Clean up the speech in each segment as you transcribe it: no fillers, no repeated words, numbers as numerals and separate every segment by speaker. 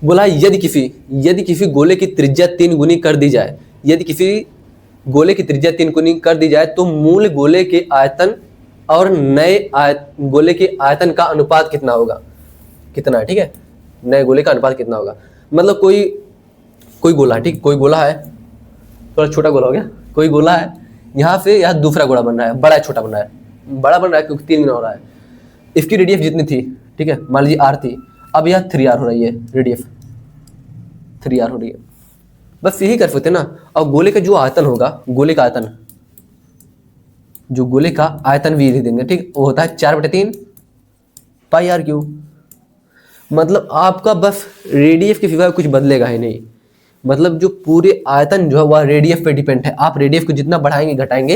Speaker 1: बोला यदि किसी गोले की त्रिज्या 3 गुनी कर दी जाए, यदि किसी गोले की त्रिज्या 3 गुनी कर दी जाए तो मूल गोले के आयतन और नए गोले के आयतन का अनुपात कितना होगा, कितना है, ठीक है, नए गोले का अनुपात कितना होगा। मतलब कोई गोला, ठीक, कोई गोला है, थोड़ा छोटा गोला हो गया, कोई गोला है, यहाँ से यहाँ दूसरा गोला बन रहा है, बड़ा छोटा बन रहा है, बड़ा बन रहा है क्योंकि 3 गुना हो रहा है। इसकी रेडियस जितनी थी, ठीक है, मान लीजिए r थी, अब यह 3r हो रही है, रेडियस 3r हो रही है। बस यही कर सकते ना। और गोले का जो आयतन होगा, गोले का आयतन, जो गोले का आयतन भी लिख देंगे, ठीक, वो होता है 4/3 पाई r क्यूब। मतलब आपका बस रेडियस के सिवाय कुछ बदलेगा ही नहीं। मतलब जो पूरे आयतन जो है वह रेडियस पे डिपेंड है। आप रेडियस को जितना बढ़ाएंगे घटाएंगे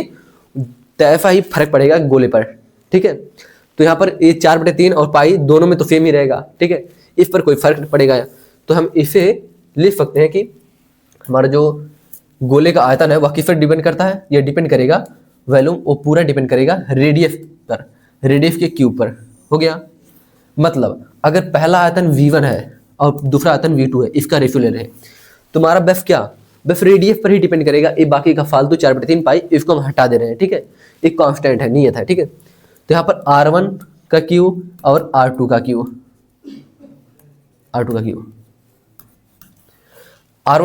Speaker 1: तैसा ही फर्क पड़ेगा गोले पर, ठीक है। तो यहाँ पर ये 4/3 और पाई दोनों में तो सेम ही रहेगा, ठीक है, इस पर कोई फर्क नहीं पड़ेगा। तो हम इसे लिख सकते हैं कि हमारा जो गोले का आयतन है वह किस पर डिपेंड करता है, यह डिपेंड करेगा वॉल्यूम, वो पूरा डिपेंड करेगा रेडियस पर, रेडियस के क्यूब पर। हो गया। मतलब अगर पहला आयतन v1 है और दूसरा आयतन v2 है, इसका रेशियो ले रहे हैं, तुम्हारा बस क्या, बस रेडियस पर ही डिपेंड करेगा। ये बाकी का फालतू 4/3 पाई इसको हम हटा दे रहे हैं, ठीक है, एक कांस्टेंट है, नियत है, ठीक है। तो यहाँ पर r1 का क्यूब और r2 का क्यूब, r1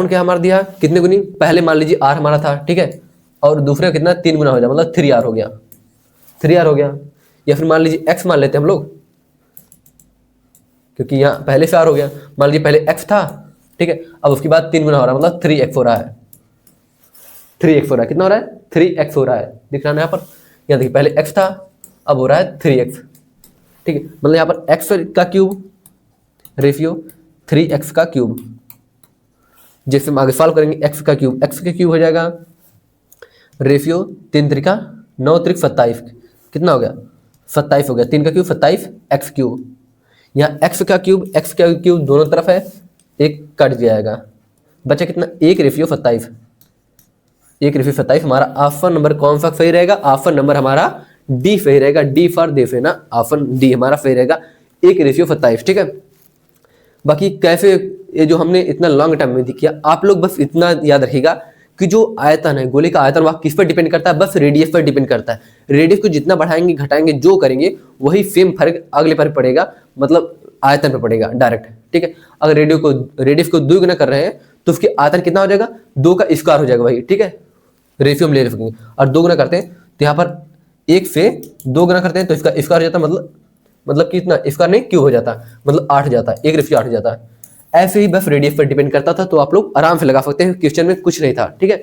Speaker 1: क्या हमारा दिया कितने गुनी, पहले मान लीजिए r हमारा था, ठीक है, और दूसरे का कितना 3 गुना हो जाए, मतलब 3r हो गया, 3r हो गया। या फिर मान लीजिए x मान लेते हैं हम लोग, क्योंकि यहाँ पहले से r हो गया, मान लीजिए पहले x था, ठीक है, अब उसके बाद 3 गुना हो रहा है, मतलब 3x हो रहा है, 3x हो रहा है, कितना हो रहा है 3x हो रहा है, दिख रहा है यहाँ पर। यहाँ देखिए पहले x था, अब हो रहा है 3x, ठीक है, मतलब यहाँ पर x का क्यूब रेशियो 3x का क्यूब। जैसे हम आगे सॉल्व करेंगे, x का क्यूब हो जाएगा रेशियो 3 त्रिका 9 त्रिक 27, कितना हो गया 27 हो गया, 3 का क्यूब 27 x क्यूब। यहाँ x का क्यूब दोनों तरफ है, एक कट जाएगा, बचा कितना 1/27, 1/27। हमारा ऑप्शन नंबर कौन सा सही रहेगा, ऑप्शन नंबर हमारा डी सही रहेगा, डी फॉर देश है ना, ऑप्शन डी हमारा सही रहेगा 1/27, ठीक है। बाकी कैसे ये जो हमने इतना लॉन्ग टर्म में किया, आप लोग बस इतना याद रखिएगा कि जो आयतन है, गोले का आयतन, वह किस पर डिपेंड करता है, बस रेडियस पर डिपेंड करता है। रेडियस को जितना बढ़ाएंगे घटाएंगे जो करेंगे वही सेम फर्क अगले पर पड़ेगा, मतलब आयतन पर पड़ेगा डायरेक्ट, ठीक है। अगर रेडियस को 2 गुना कर रहे हैं तो उसके आयतन कितना हो जाएगा, 2 का स्क्वायर हो जाएगा भाई, ठीक है, रेशियो में ले सकेंगे। और 2 गुना करते हैं तो यहाँ पर 1 से 2 गुना करते हैं तो इसका स्क्वायर हो जाता है, मतलब कितना स्क्वायर नहीं क्यूब हो जाता, मतलब 8 जाता है, 1/8 जाता है। ऐसे ही बस रेडियस पर डिपेंड करता था, तो आप लोग आराम से लगा सकते हैं, क्वेश्चन में कुछ नहीं था, ठीक है।